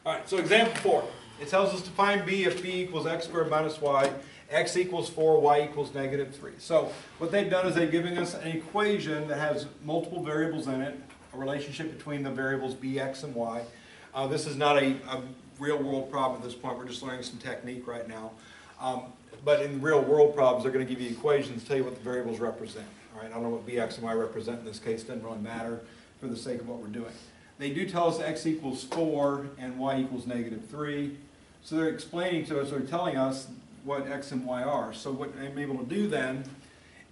All right, so example 4. It tells us to find b if b equals x squared minus y, x equals 4, y equals negative 3. So what they've done is they've given us an equation that has multiple variables in it, a relationship between the variables b, x, and y. This is not a real world problem at this point. We're just learning some technique right now. But in real world problems, they're going to give you equations, tell you what the variables represent. All right, I don't know what b, x, and y represent in this case. It doesn't really matter for the sake of what we're doing. They do tell us x equals 4 and y equals negative 3. So they're explaining to us, they're telling us what x and y are. So what I'm able to do then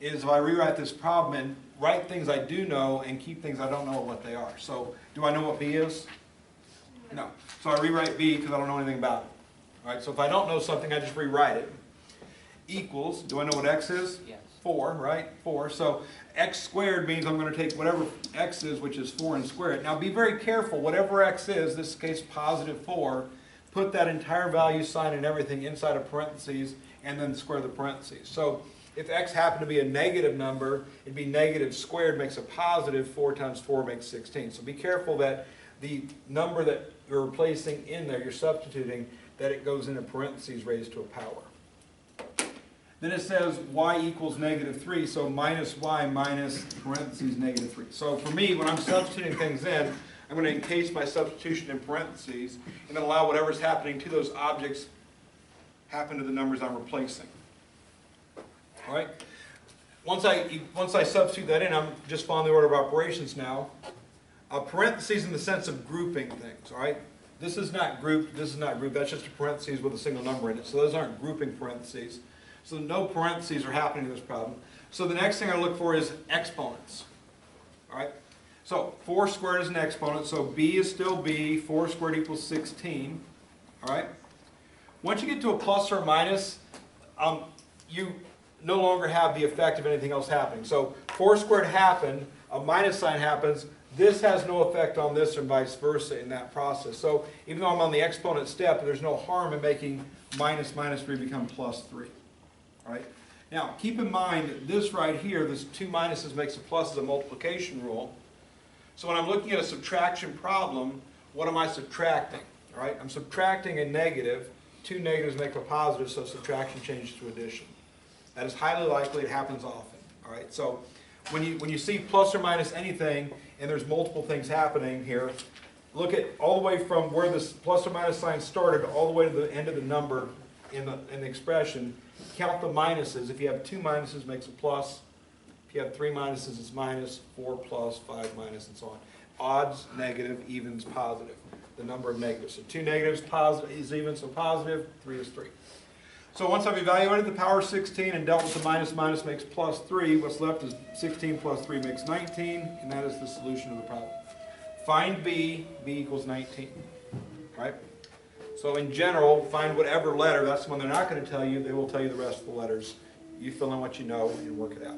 is if I rewrite this problem and write things I do know and keep things I don't know what they are. So do I know what b is? No. So I rewrite b because I don't know anything about it. All right, so if I don't know something, I just rewrite it. Equals, do I know what x is? Yes. 4, right? 4. So x squared means I'm going to take whatever x is, which is 4, and square it. Now be very careful. Whatever x is, this case positive 4, put that entire value sign and everything inside of parentheses and then square the parentheses. So if x happened to be a negative number, it'd be negative squared makes a positive, 4 times 4 makes 16. So be careful that the number that you're replacing in there, you're substituting, that it goes into parentheses raised to a power. Then it says y equals negative 3, so minus y minus parentheses negative 3. So for me, when I'm substituting things in, I'm going to encase my substitution in parentheses and then allow whatever's happening to those objects happen to the numbers I'm replacing. All right? Once I substitute that in, I'm just following the order of operations now. Parentheses in the sense of grouping things. All right? This is not grouped, this is not grouped. That's just a parentheses with a single number in it. So those aren't grouping parentheses. So no parentheses are happening in this problem. So the next thing I look for is exponents. All right? So 4 squared is an exponent, so b is still b. 4 squared equals 16. All right? Once you get to a plus or minus, you no longer have the effect of anything else happening. So 4 squared happened, a minus sign happens. This has no effect on this or vice versa in that process. So even though I'm on the exponent step, there's no harm in making minus minus 3 become plus 3. All right? Now, keep in mind this right here, this 2 minuses makes a plus as a multiplication rule. So when I'm looking at a subtraction problem, what am I subtracting? All right? I'm subtracting a negative. 2 negatives make a positive, so subtraction changes to addition. That is highly likely. It happens often. All right? So when you see plus or minus anything, and there's multiple things happening here, look at all the way from where this plus or minus sign started all the way to the end of the number in the expression. Count the minuses. If you have 2 minuses, it makes a plus. If you have 3 minuses, it's minus, 4 plus, 5 minus, and so on. Odds, negative, evens, positive. The number of negatives. So 2 negatives is even, so positive, 3 is 3. So once I've evaluated the power 16 and dealt with the minus, minus makes plus 3, what's left is 16 plus 3 makes 19, and that is the solution of the problem. Find b equals 19. All right? So in general, find whatever letter. That's the one they're not going to tell you. They will tell you the rest of the letters. You fill in what you know and work it out.